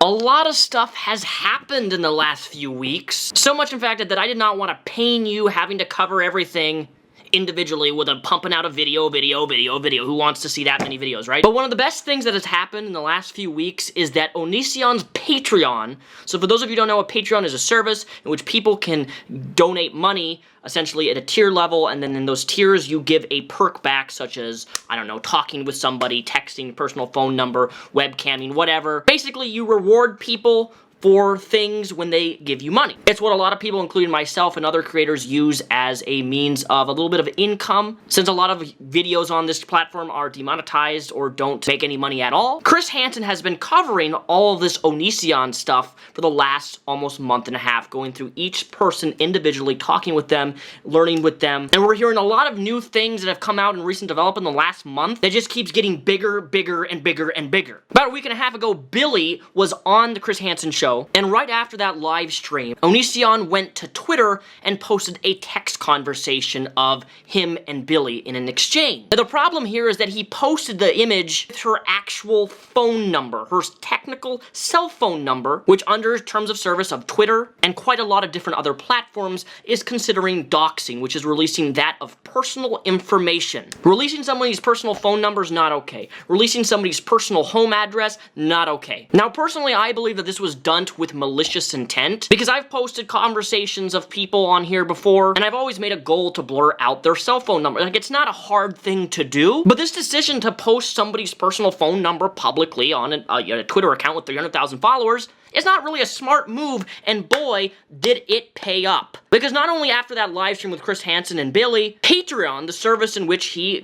A lot of stuff has happened in the last few weeks. So much, in fact, that I did not want to pain you having to cover everything individually with a pumping out a video. Who wants to see that many videos, right? But one of the best things that has happened in the last few weeks is that Onision's Patreon, so for those of you who don't know, a Patreon is a service in which people can donate money essentially at a tier level, and then in those tiers you give a perk back, such as, I don't know, talking with somebody, texting, personal phone number, webcamming, whatever. Basically, you reward people for things when they give you money. It's what a lot of people, including myself and other creators, use as a means of a little bit of income, since a lot of videos on this platform are demonetized or don't make any money at all. Chris Hansen has been covering all of this Onision stuff for the last almost month and a half, going through each person individually, talking with them, learning with them, and we're hearing a lot of new things that have come out in recent development in the last month that just keeps getting bigger, and bigger. About a week and a half ago, Billy was on the Chris Hansen show, and right after that live stream, Onision went to Twitter and posted a text conversation of him and Billy in an exchange. Now, the problem here is that he posted the image with her actual phone number, her technical cell phone number, which under terms of service of Twitter and quite a lot of different other platforms is considering doxing, which is releasing that of personal information. Releasing somebody's personal phone number is not okay. Releasing somebody's personal home address, not okay. Now, personally, I believe that this was done with malicious intent, because I've posted conversations of people on here before, and I've always made a goal to blur out their cell phone number. Like, it's not a hard thing to do, but this decision to post somebody's personal phone number publicly on a Twitter account with 300,000 followers is not really a smart move, and boy, did it pay up. Because not only after that live stream with Chris Hansen and Billy, Patreon, the service in which he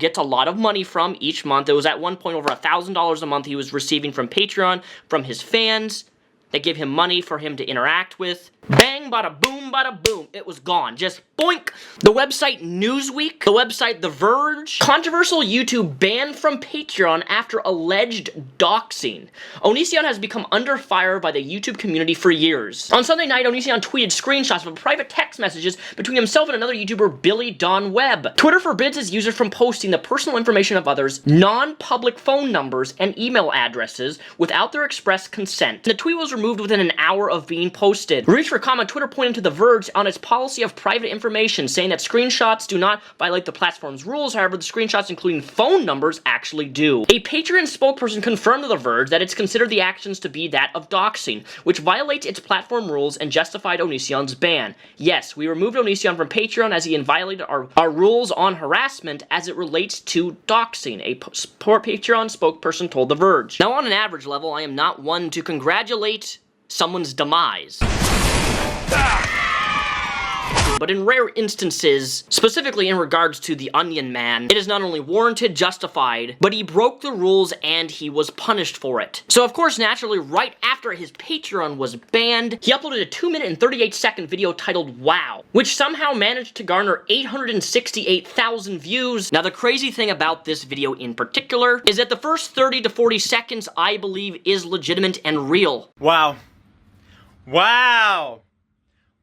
gets a lot of money from each month, it was at one point over $1,000 a month he was receiving from Patreon, from his fans. They give him money for him to interact with. Bang, bada boom, it was gone. Just boink. The website Newsweek, the website The Verge, controversial YouTube banned from Patreon after alleged doxing. Onision has become under fire by the YouTube community for years. On Sunday night, Onision tweeted screenshots of private text messages between himself and another YouTuber, Billy Don Webb. Twitter forbids its users from posting the personal information of others, non-public phone numbers, and email addresses without their express consent. The tweet was removed within an hour of being posted. Reach for comment, Twitter pointed to The Verge on its policy of private information, saying that screenshots do not violate the platform's rules. However, the screenshots, including phone numbers, actually do. A Patreon spokesperson confirmed to The Verge that it's considered the actions to be that of doxing, which violates its platform rules, and justified Onision's ban. Yes, we removed Onision from Patreon as he violated our rules on harassment as it relates to doxing, a Patreon spokesperson told The Verge. Now, on an average level, I am not one to congratulate someone's demise. But in rare instances, specifically in regards to the Onion Man, it is not only warranted, justified, but he broke the rules and he was punished for it. So of course, naturally, right after his Patreon was banned, he uploaded a 2-minute and 38-second video titled Wow, which somehow managed to garner 868,000 views. Now, the crazy thing about this video in particular is that the first 30 to 40 seconds, I believe, is legitimate and real. Wow. Wow.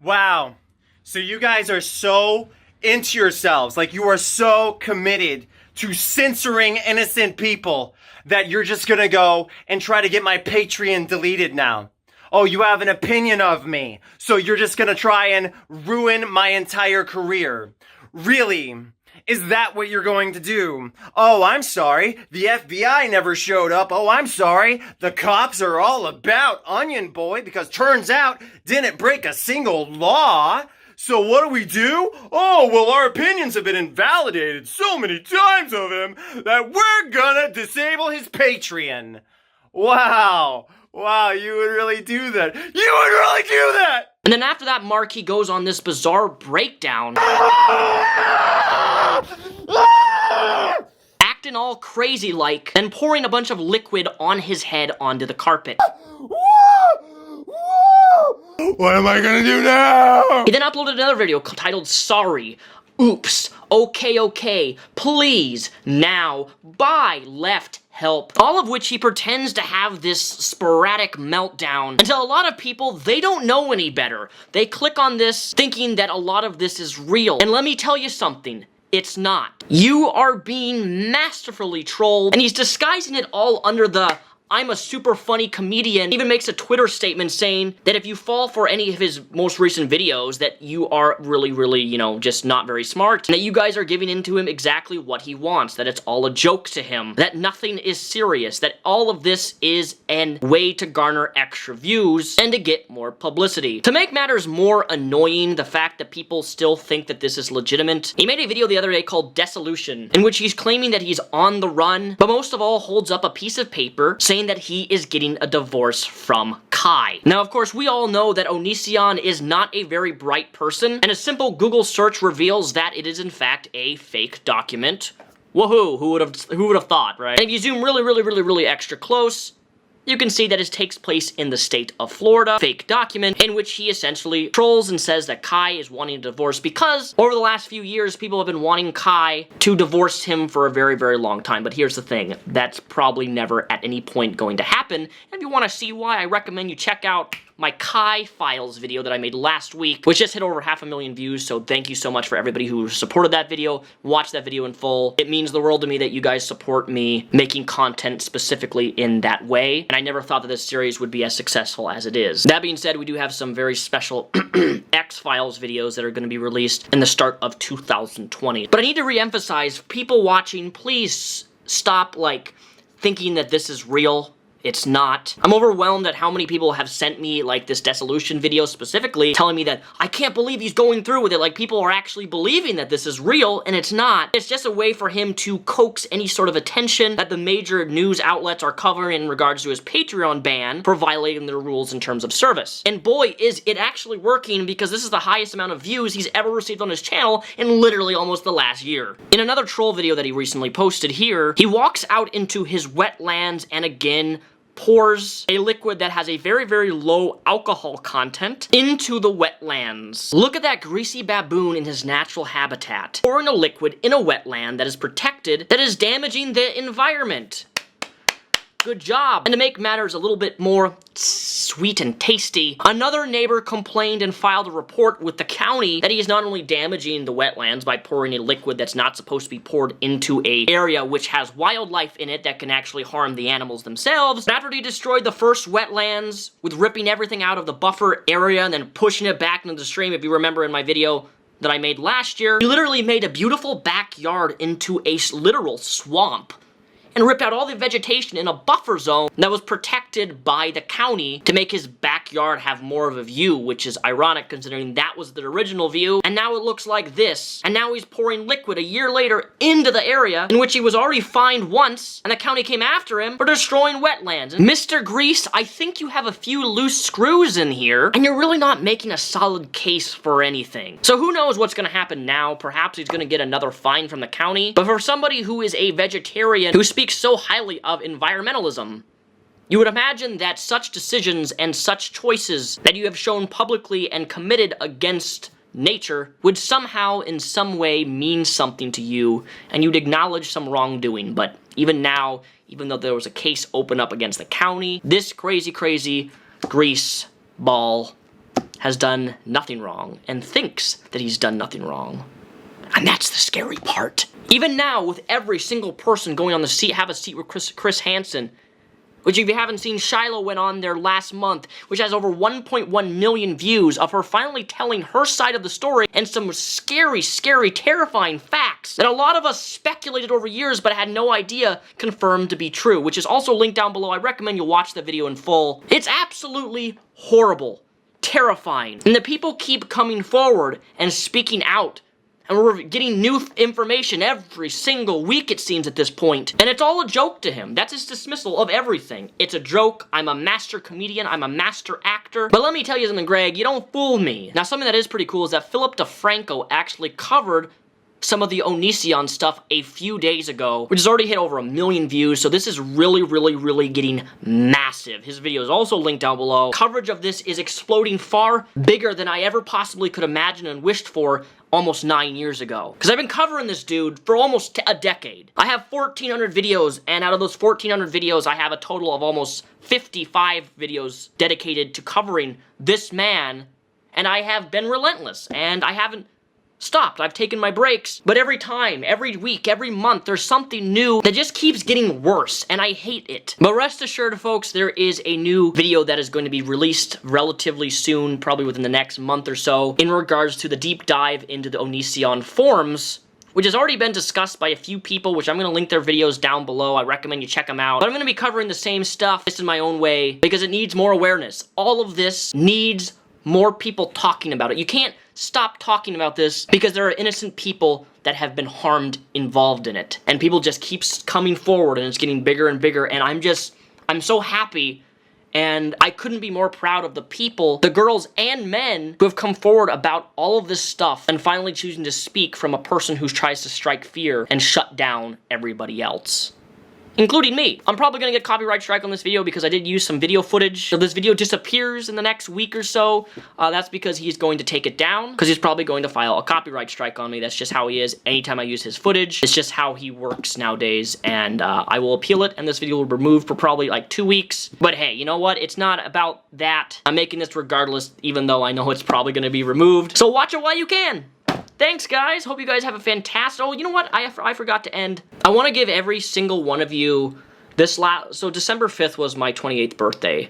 Wow. So you guys are so into yourselves, like you are so committed to censoring innocent people that you're just gonna go and try to get my Patreon deleted now. Oh, you have an opinion of me, so you're just gonna try and ruin my entire career. Really? Is that what you're going to do? Oh, I'm sorry, the FBI never showed up. Oh, I'm sorry, the cops are all about Onion Boy because turns out didn't break a single law. So what do? Oh, well, our opinions have been invalidated so many times of him that we're gonna disable his Patreon. Wow. Wow, you would really do that. You would really do that! And then after that mark, he goes on this bizarre breakdown. Acting all crazy like, and pouring a bunch of liquid on his head onto the carpet. What am I gonna do now? He then uploaded another video titled Sorry, Oops, Okay, Please, Now, Bye, Left, Help. All of which he pretends to have this sporadic meltdown until a lot of people, they don't know any better. They click on this thinking that a lot of this is real. And let me tell you something. It's not. You are being masterfully trolled, and he's disguising it all under the I'm a super funny comedian. He even makes a Twitter statement saying that if you fall for any of his most recent videos, that you are really, you know, just not very smart. And that you guys are giving into him exactly what he wants. That it's all a joke to him. That nothing is serious. That all of this is a way to garner extra views and to get more publicity. To make matters more annoying, the fact that people still think that this is legitimate, he made a video the other day called Dissolution, in which he's claiming that he's on the run, but most of all holds up a piece of paper saying that he is getting a divorce from Kai. Now, of course, we all know that Onision is not a very bright person, and a simple Google search reveals that it is in fact a fake document. Woohoo, who would have thought, right? And if you zoom really extra close, you can see that it takes place in the state of Florida, fake document, in which he essentially trolls and says that Kai is wanting a divorce because over the last few years, people have been wanting Kai to divorce him for a very long time. But here's the thing, that's probably never at any point going to happen. And if you want to see why, I recommend you check out my Kai Files video that I made last week, which just hit over 500,000 views, so thank you so much for everybody who supported that video, watched that video in full. It means the world to me that you guys support me making content specifically in that way, and I never thought that this series would be as successful as it is. That being said, we do have some very special X-Files videos that are going to be released in the start of 2020. But I need to re-emphasize, people watching, please stop, like, thinking that this is real. It's not. I'm overwhelmed at how many people have sent me, like, this Dissolution video specifically, telling me that, I can't believe he's going through with it. Like, people are actually believing that this is real, and it's not. It's just a way for him to coax any sort of attention that the major news outlets are covering in regards to his Patreon ban for violating their rules in terms of service. And boy, is it actually working, because this is the highest amount of views he's ever received on his channel in literally almost the last year. In another troll video that he recently posted here, he walks out into his wetlands and again pours a liquid that has a very low alcohol content into the wetlands. Look at that greasy baboon in his natural habitat, pouring a liquid in a wetland that is protected, that is damaging the environment. Good job. And to make matters a little bit more sweet and tasty, another neighbor complained and filed a report with the county that he is not only damaging the wetlands by pouring a liquid that's not supposed to be poured into an area which has wildlife in it that can actually harm the animals themselves, but after he destroyed the first wetlands with ripping everything out of the buffer area and then pushing it back into the stream, if you remember in my video that I made last year, he literally made a beautiful backyard into a literal swamp and ripped out all the vegetation in a buffer zone that was protected by the county to make his backyard have more of a view, which is ironic considering that was the original view, and now it looks like this. And now he's pouring liquid a year later into the area in which he was already fined once, and the county came after him for destroying wetlands. And Mr. Grease, I think you have a few loose screws in here, and you're really not making a solid case for anything. So who knows what's gonna happen now? Perhaps he's gonna get another fine from the county, but for somebody who is a vegetarian who speaks so highly of environmentalism, you would imagine that such decisions and such choices that you have shown publicly and committed against nature would somehow in some way mean something to you, and you'd acknowledge some wrongdoing. But even now, even though there was a case open up against the county, this crazy grease ball has done nothing wrong and thinks that he's done nothing wrong. And that's the scary part. Even now, with every single person going on the seat, have a seat with Chris Hansen, which if you haven't seen, Shiloh went on there last month, which has over 1.1 million views of her finally telling her side of the story and some scary, terrifying facts that a lot of us speculated over years but had no idea confirmed to be true, which is also linked down below. I recommend you watch the video in full. It's absolutely horrible, terrifying, and the people keep coming forward and speaking out. And we're getting new information every single week, it seems, at this point. And it's all a joke to him. That's his dismissal of everything. It's a joke. I'm a master comedian. I'm a master actor. But let me tell you something, Greg. You don't fool me. Now, something that is pretty cool is that Philip DeFranco actually covered some of the Onision stuff a few days ago, which has already hit over 1 million views, so this is really getting massive. His video is also linked down below. Coverage of this is exploding far bigger than I ever possibly could imagine and wished for almost 9 years ago. Because I've been covering this dude for almost a decade. I have 1,400 videos, and out of those 1,400 videos, I have a total of almost 55 videos dedicated to covering this man, and I have been relentless, and I haven't stopped. I've taken my breaks, but every time, every week, every month, there's something new that just keeps getting worse, and I hate it. But rest assured, folks, there is a new video that is going to be released relatively soon, probably within the next month or so, in regards to the deep dive into the Onision forums, which has already been discussed by a few people, which I'm going to link their videos down below. I recommend you check them out. But I'm going to be covering the same stuff, just in my own way, because it needs more awareness. All of this needs more people talking about it. You can't stop talking about this because there are innocent people that have been harmed involved in it. And people just keep coming forward, and it's getting bigger and bigger, and I'm so happy. And I couldn't be more proud of the people, the girls and men, who have come forward about all of this stuff and finally choosing to speak from a person who tries to strike fear and shut down everybody else, including me. I'm probably gonna get copyright strike on this video because I did use some video footage. So this video disappears in the next week or so. That's because he's going to take it down, because he's probably going to file a copyright strike on me. That's just how he is anytime I use his footage. It's just how he works nowadays, and I will appeal it, and this video will be removed for probably like 2 weeks. But hey, you know what? It's not about that. I'm making this regardless, even though I know it's probably gonna be removed. So watch it while you can. Thanks, guys. Hope you guys have a fantastic... Oh, you know what? I forgot to end. I want to give every single one of you this So December 5th was my 28th birthday,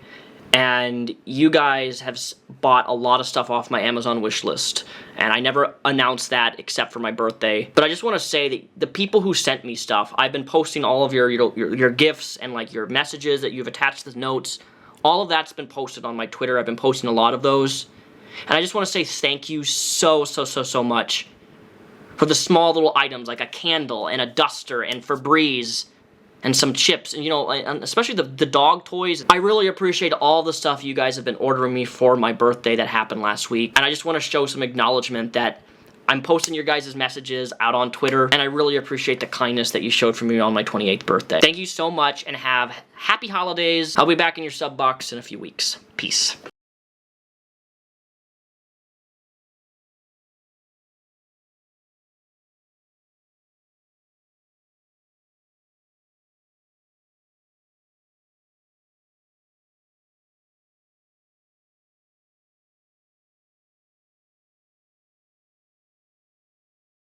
and you guys have bought a lot of stuff off my Amazon wish list, and I never announced that except for my birthday. But I just want to say that the people who sent me stuff, I've been posting all of your gifts and like your messages that you've attached to the notes. All of that's been posted on my Twitter. I've been posting a lot of those. And I just want to say thank you so much for the small little items like a candle and a duster and Febreze and some chips, and you know, especially the dog toys. I really appreciate all the stuff you guys have been ordering me for my birthday that happened last week. And I just want to show some acknowledgement that I'm posting your guys' messages out on Twitter, and I really appreciate the kindness that you showed for me on my 28th birthday. Thank you so much, and have happy holidays. I'll be back in your sub box in a few weeks. Peace.